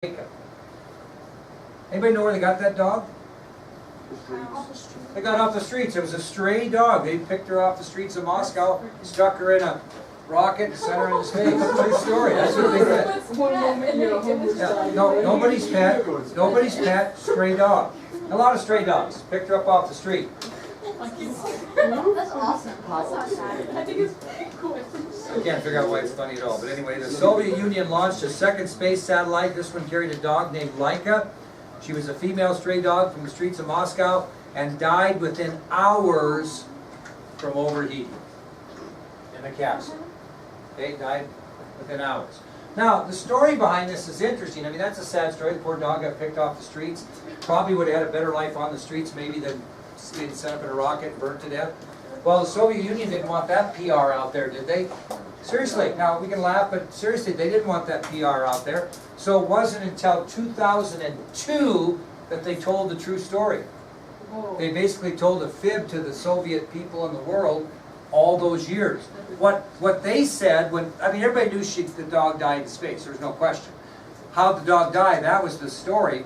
Anybody know where they got that dog? Off the street. They got off the streets. It was a stray dog. They picked her off the streets of Moscow, stuck her in a rocket, and sent her into space. True story. That's what they did. Yeah, no, nobody's pet, stray dog. A lot of stray dogs. Picked her up off the street. That's awesome. That's not sad. I think it's pretty cool. I can't figure out why it's funny at all. But anyway, the Soviet Union launched a second space satellite. This one carried a dog named Laika. She was a female stray dog from the streets of Moscow and died within hours from overheating in the capsule. Okay, died within hours. Now, the story behind this is interesting. I mean, that's a sad story. The poor dog got picked off the streets. Probably would have had a better life on the streets maybe than being sent up in a rocket and burnt to death. Well, the Soviet Union didn't want that PR out there, did they? Seriously, now we can laugh, but seriously, they didn't want that PR out there. So it wasn't until 2002 that they told the true story. They basically told a fib to the Soviet people in the world all those years. What they said, I mean, everybody knew the dog died in space, there's no question. How the dog died, that was the story.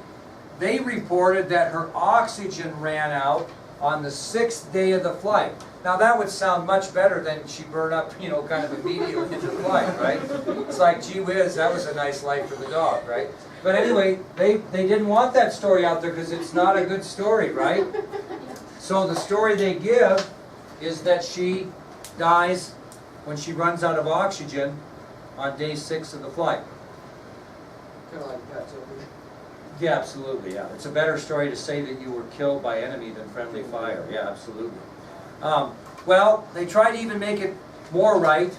They reported that her oxygen ran out on the 6th day of the flight. Now that would sound much better than she burned up, you know, kind of immediately into the flight, right? It's like, gee whiz, that was a nice life for the dog, right? But anyway, they didn't want that story out there because it's not a good story, right? So the story they give is that she dies when she runs out of oxygen on day 6 of the flight. Kind of like pets over here. Yeah, absolutely, yeah. It's a better story to say that you were killed by enemy than friendly fire. Yeah, absolutely. Well, they tried to even make it more right.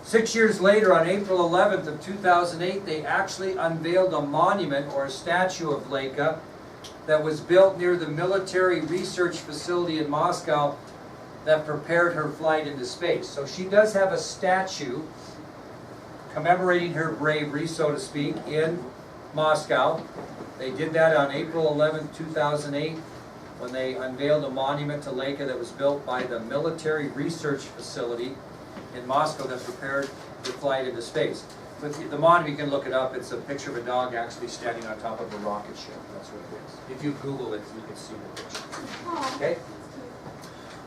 6 years later, on April 11th of 2008, they actually unveiled a monument or a statue of Laika that was built near the military research facility in Moscow that prepared her flight into space. So she does have a statue commemorating her bravery, so to speak, in Moscow. They did that on April 11, 2008, when they unveiled a monument to Laika that was built by the military research facility in Moscow that prepared the flight into space. But the monument, you can look it up, it's a picture of a dog actually standing on top of a rocket ship. That's what it is. If you Google it, you can see the picture. Okay?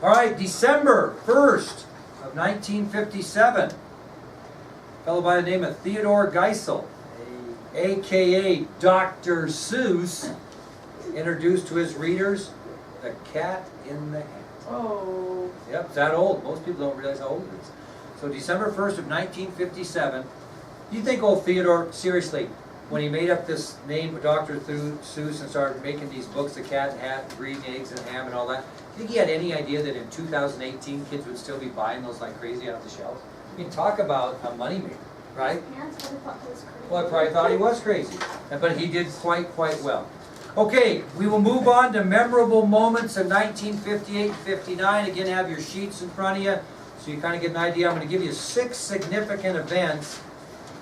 All right, December 1st of 1957, a fellow by the name of Theodore Geisel, a.k.a. Dr. Seuss, introduced to his readers The Cat in the Hat. Oh. Yep, it's that old. Most people don't realize how old it is. So December 1st of 1957, do you think old Theodore, seriously, when he made up this name for Dr. Seuss and started making these books, The Cat in the Hat, Green Eggs and Ham and all that, do you think he had any idea that in 2018 kids would still be buying those like crazy off the shelves? I mean, talk about a moneymaker, right? Well, I probably thought he was crazy, but he did quite well. Okay, we will move on to memorable moments in 1958 and 59. Again, have your sheets in front of you so you kind of get an idea. I'm going to give you 6 significant events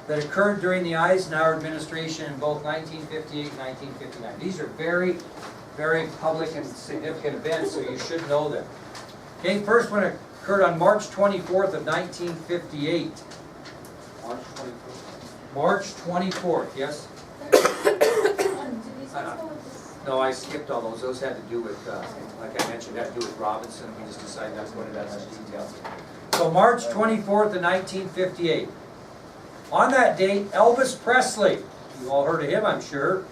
that occurred during the Eisenhower administration in both 1958 and 1959. These are very, very public and significant events, so you should know them. Okay, first one occurred on March 24th of 1958. March 24th. March 24th, yes? No, I skipped all those. Those had to do with, like I mentioned, had to do with Robinson. We just decided not to go into that much detail. So March 24th of 1958. On that date, Elvis Presley, you all heard of him, I'm sure,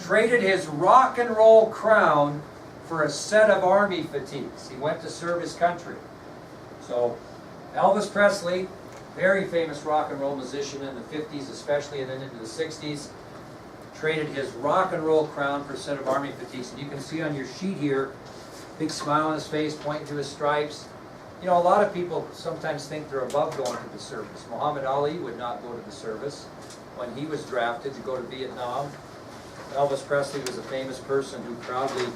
traded his rock and roll crown for a set of army fatigues. He went to serve his country. So Elvis Presley, very famous rock and roll musician in the 50s especially, and then into the 60s, traded his rock and roll crown for a set of army fatigues. And you can see on your sheet here, big smile on his face, pointing to his stripes. You know, a lot of people sometimes think they're above going to the service. Muhammad Ali would not go to the service when he was drafted to go to Vietnam. Elvis Presley was a famous person who proudly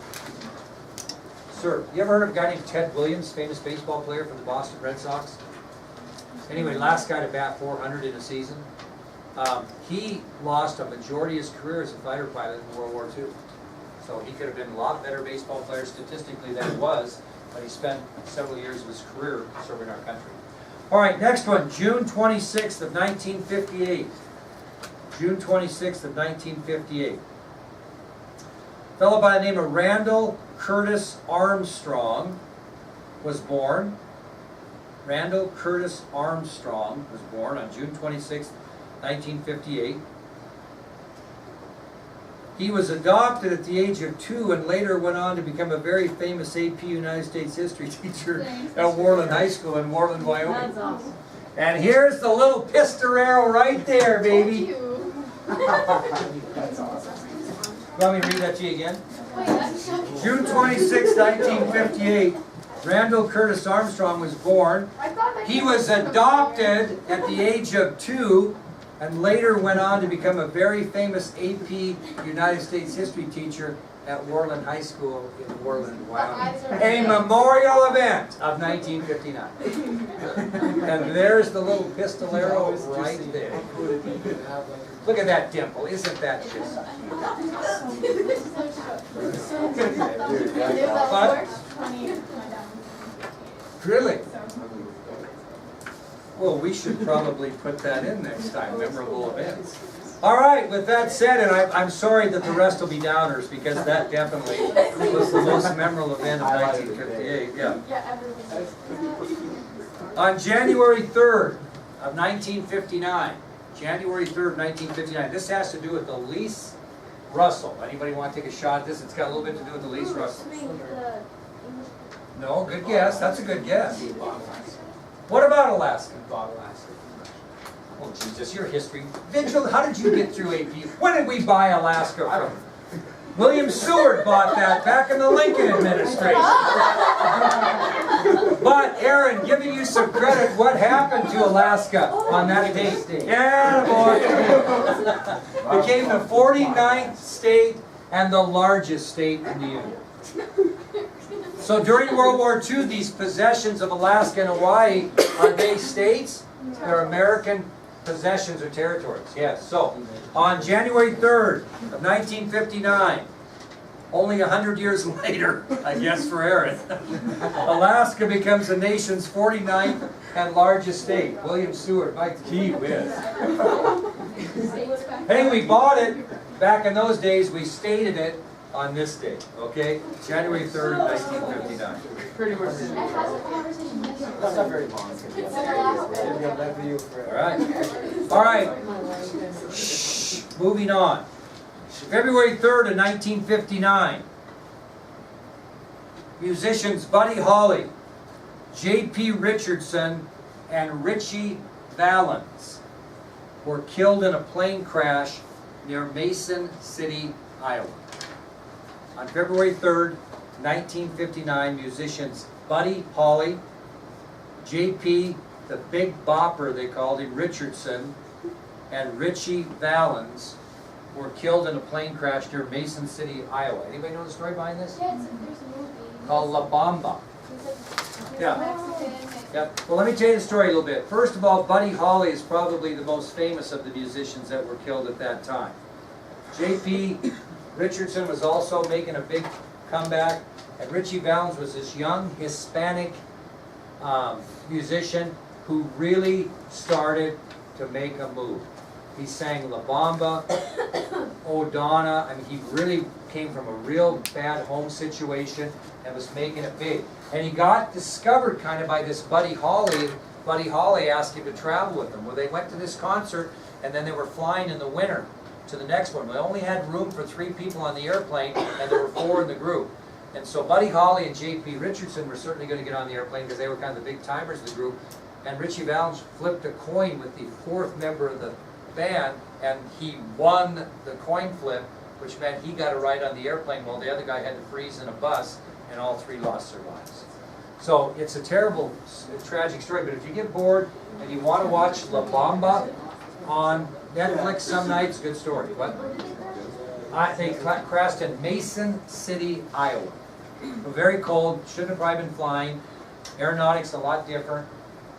served. You ever heard of a guy named Ted Williams, famous baseball player for the Boston Red Sox? Anyway, last guy to bat 400 in a season. He lost a majority of his career as a fighter pilot in World War II. So he could have been a lot better baseball player statistically than he was, but he spent several years of his career serving our country. All right, next one, June 26th of 1958. June 26th of 1958. A fellow by the name of Randall Curtis Armstrong was born. Randall Curtis Armstrong was born on June 26th, 1958. He was adopted at the age of 2 and later went on to become a very famous AP United States history teacher at Warland High School in Warland, Wyoming. That's awesome. And here's the little pistorero right there, baby. You want me to read that to you again? June 26, 1958, Randall Curtis Armstrong was born. He was adopted at the age of 2 and later went on to become a very famous AP United States history teacher at Warland High School in Warland, Wyoming. A memorial event of 1959. And there's the little pistolero right there. Look at that dimple, isn't that just... What? Really? Well, we should probably put that in next time, memorable events. All right, with that said, and I'm sorry that the rest will be downers, because that definitely was the most memorable event of 1958. Yeah. On January 3rd of 1959, January 3rd, 1959, this has to do with the Elise Russell. Anybody want to take a shot at this? It's got a little bit to do with the Elise Russell. No, good guess. That's a good guess. What about Alaska? Oh, Jesus, your history. Vigil, how did you get through AP? When did we buy Alaska from? William Seward bought that back in the Lincoln administration. But, Aaron, giving you some credit, what happened to Alaska on that date? Yeah, boy. Became the 49th state and the largest state in the Union. So during World War II, these possessions of Alaska and Hawaii, are they states? They're American possessions or territories. Yes. So on January 3rd of 1959, only 100 years later, I guess for Aaron, Alaska becomes the nation's 49th and largest state. William Seward, my gee whiz. Hey, we bought it. Back in those days, we stated it on this date, okay? January 3rd, 1959. Pretty much. That's not very long. All right. All right. Shh. Moving on. February 3rd of 1959. Musicians Buddy Holly, J.P. Richardson, and Richie Valens were killed in a plane crash near Mason City, Iowa. On February 3rd, 1959, musicians Buddy Holly, J.P., the Big Bopper they called him, Richardson, and Richie Valens were killed in a plane crash near Mason City, Iowa. Anybody know the story behind this? Yeah, there's a movie. Called La Bamba. Yeah. Mexican. Yep. Well, let me tell you the story a little bit. First of all, Buddy Holly is probably the most famous of the musicians that were killed at that time. J.P. Richardson was also making a big comeback, and Richie Valens was this young Hispanic musician who really started to make a move. He sang La Bamba, Oh Donna. I mean, he really came from a real bad home situation and was making it big. And he got discovered kind of by this Buddy Holly. Buddy Holly asked him to travel with them. Well, they went to this concert, and then they were flying in the winter to the next one. They only had room for 3 people on the airplane, and there were 4 in the group. And so Buddy Holly and J.P. Richardson were certainly going to get on the airplane because they were kind of the big timers of the group. And Richie Valens flipped a coin with the 4th member of the band, and he won the coin flip, which meant he got a ride on the airplane while the other guy had to freeze in a bus, and all 3 lost their lives. So it's a terrible, tragic story, but if you get bored and you want to watch La Bamba on Netflix some nights, good story. What? They crashed in Mason City, Iowa. Very cold, shouldn't have probably been flying. Aeronautics a lot different,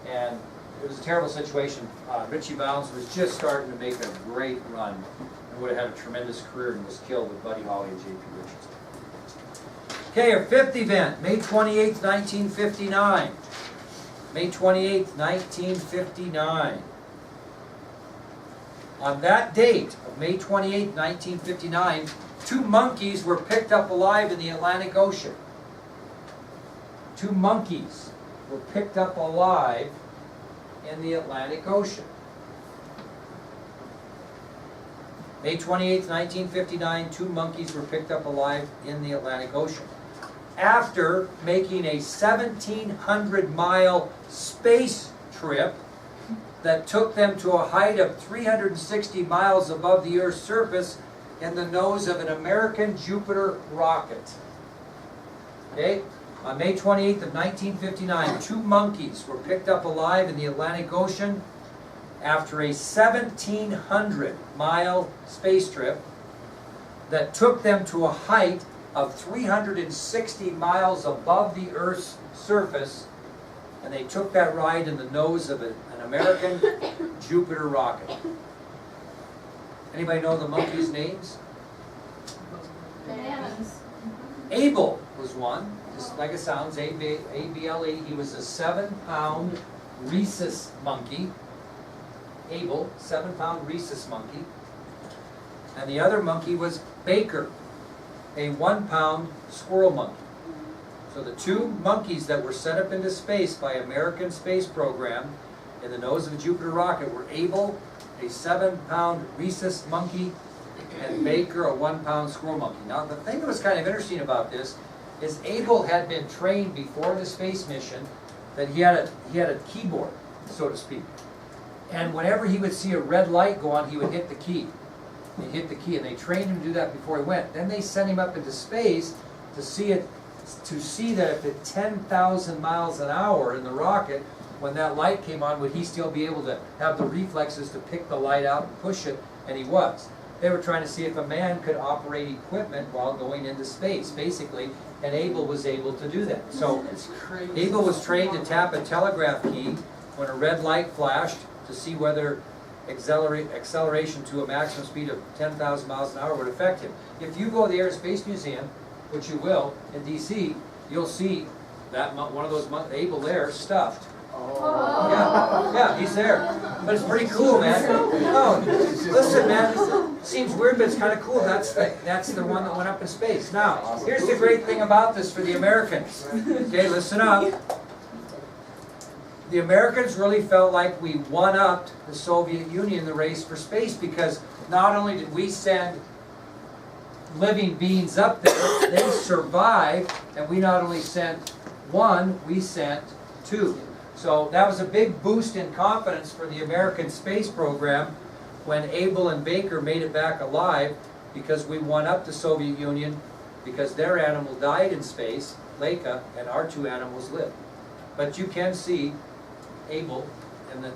and it was a terrible situation. Richie Valens was just starting to make a great run and would have had a tremendous career and was killed with Buddy Holly and J.P. Richardson. Okay, our 5th event, May 28th, 1959. May 28th, 1959. On that date of May 28, 1959, 2 monkeys were picked up alive in the Atlantic Ocean. 2 monkeys were picked up alive in the Atlantic Ocean. May 28, 1959, 2 monkeys were picked up alive in the Atlantic Ocean. After making a 1,700-mile space trip that took them to a height of 360 miles above the Earth's surface in the nose of an American Jupiter rocket. Okay? On May 28th of 1959, 2 monkeys were picked up alive in the Atlantic Ocean after a 1,700-mile space trip that took them to a height of 360 miles above the Earth's surface, and they took that ride in the nose of an American Jupiter rocket. Anybody know the monkeys' names? Bananas. Abel was one, just like it sounds, A-B-L-E. He was a 7-pound rhesus monkey. Abel, 7-pound rhesus monkey. And the other monkey was Baker, a 1-pound squirrel monkey. So the 2 monkeys that were sent up into space by American space program in the nose of a Jupiter rocket were Abel, a 7-pound rhesus monkey, and Baker, a 1-pound squirrel monkey. Now the thing that was kind of interesting about this is Abel had been trained before the space mission that he had a keyboard, so to speak. And whenever he would see a red light go on, he would hit the key. He'd hit the key, and they trained him to do that before he went. Then they sent him up into space to see that if at 10,000 miles an hour in the rocket, when that light came on, would he still be able to have the reflexes to pick the light out and push it? And he was. They were trying to see if a man could operate equipment while going into space, basically, and Abel was able to do that. So Abel was trained to tap a telegraph key when a red light flashed to see whether acceleration to a maximum speed of 10,000 miles an hour would affect him. If you go to the Air and Space Museum, which you will, in D.C., you'll see that one of those Abel there stuffed. Oh. Yeah, he's there. But it's pretty cool, man. No, listen, man. Seems weird, but it's kind of cool. That's the one that went up in space. Now, here's the great thing about this for the Americans. Okay, listen up. The Americans really felt like we one-upped the Soviet Union in the race for space, because not only did we send living beings up there, they survived, and we not only sent 1, we sent 2. So that was a big boost in confidence for the American space program when Abel and Baker made it back alive, because we won up the Soviet Union, because their animal died in space, Laika, and our 2 animals lived. But you can see Abel in the,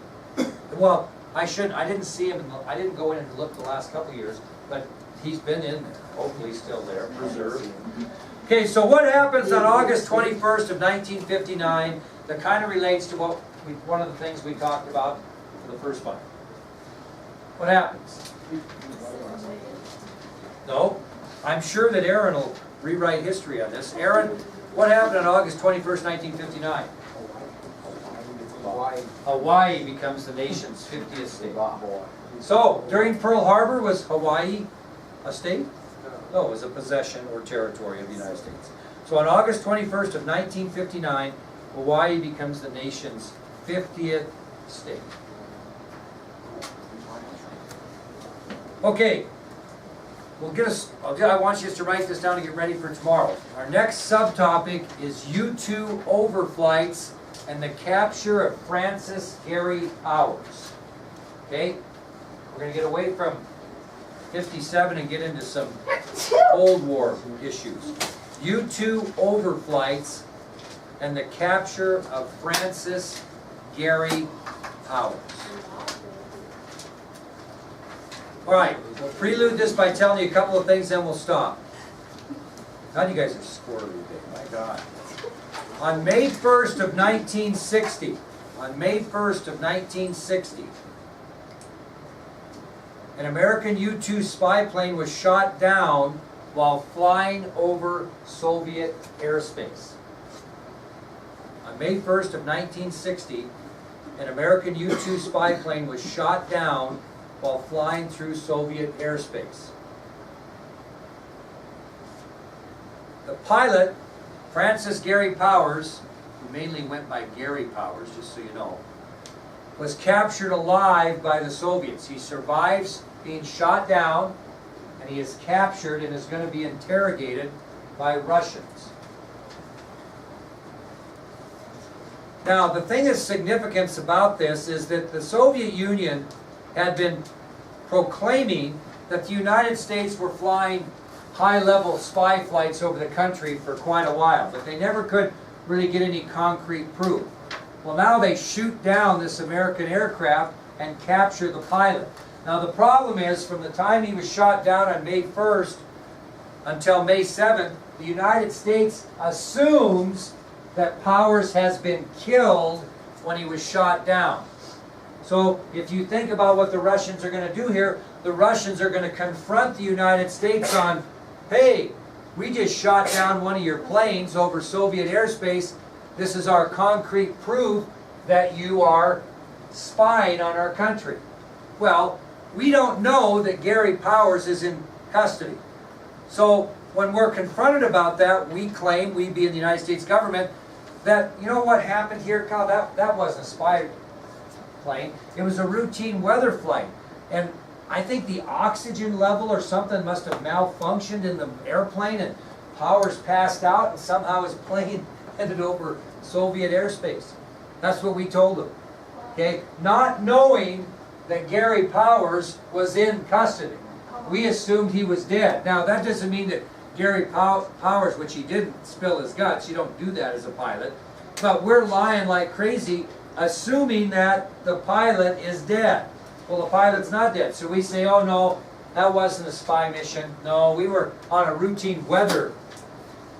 well, I didn't see him, I didn't go in and look the last couple of years, but he's been in there, hopefully still there, preserved. Okay, so what happens on August 21st of 1959 that kind of relates to one of the things we talked about for the first one? What happens? No? I'm sure that Aaron will rewrite history on this. Aaron, what happened on August 21st, 1959? Hawaii becomes the nation's 50th state. So, during Pearl Harbor, was Hawaii a state? No, it was a possession or territory of the United States. So on August 21st of 1959, Hawaii becomes the nation's 50th state. Okay, I want you to write this down to get ready for tomorrow. Our next subtopic is U-2 overflights and the capture of Francis Gary Powers. Okay, we're going to get away from 57 and get into some Cold War issues. U-2 overflights and the capture of Francis Gary Powers. All right, we'll prelude this by telling you a couple of things, then we'll stop. God, you guys are squirrely today, my God. On May 1st of 1960, an American U-2 spy plane was shot down while flying over Soviet airspace. On May 1st of 1960, an American U-2 spy plane was shot down while flying through Soviet airspace. The pilot, Francis Gary Powers, who mainly went by Gary Powers, just so you know, was captured alive by the Soviets. He survives being shot down, and he is captured and is going to be interrogated by Russians. Now, the thing of significance about this is that the Soviet Union had been proclaiming that the United States were flying high-level spy flights over the country for quite a while, but they never could really get any concrete proof. Well, now they shoot down this American aircraft and capture the pilot. Now, the problem is, from the time he was shot down on May 1st until May 7th, the United States assumes that Powers has been killed when he was shot down. So if you think about what the Russians are going to do here, the Russians are going to confront the United States on, hey, we just shot down one of your planes over Soviet airspace. This is our concrete proof that you are spying on our country. Well, we don't know that Gary Powers is in custody. So when we're confronted about that, we claim, we being the United States government, that, you know what happened here, Kyle? That wasn't a spy plane. It was a routine weather flight. And I think the oxygen level or something must have malfunctioned in the airplane, and Powers passed out, and somehow his plane ended over Soviet airspace. That's what we told him. Okay? Not knowing that Gary Powers was in custody. We assumed he was dead. Now, that doesn't mean that Gary Powers, which he didn't spill his guts, you don't do that as a pilot, but we're lying like crazy, assuming that the pilot is dead. Well, the pilot's not dead, so we say, oh no, that wasn't a spy mission. No, we were on a routine weather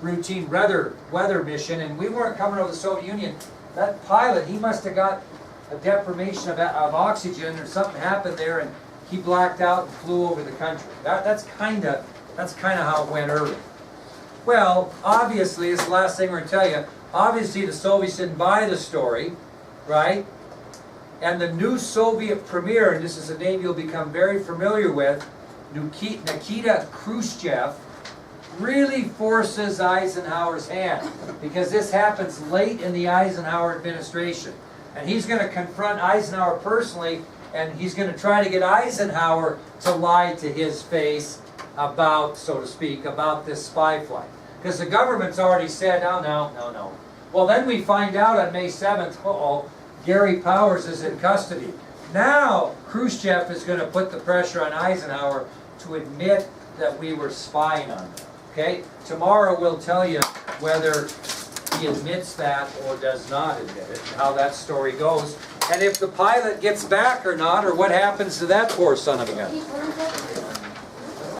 mission, and we weren't coming over the Soviet Union. That pilot, he must have got a deprivation of oxygen, or something happened there, and he blacked out and flew over the country. That's kind of how it went early. Well, obviously, it's the last thing we're going to tell you. Obviously, the Soviets didn't buy the story, right? And the new Soviet premier, and this is a name you'll become very familiar with, Nikita Khrushchev, really forces Eisenhower's hand, because this happens late in the Eisenhower administration. And he's going to confront Eisenhower personally, and he's going to try to get Eisenhower to lie to his face about, so to speak, about this spy flight. Because the government's already said, oh, no. Well, then we find out on May 7th, Gary Powers is in custody. Now, Khrushchev is going to put the pressure on Eisenhower to admit that we were spying on him. Okay? Tomorrow we'll tell you whether he admits that or does not admit it, and how that story goes, and if the pilot gets back or not, or what happens to that poor son of a gun.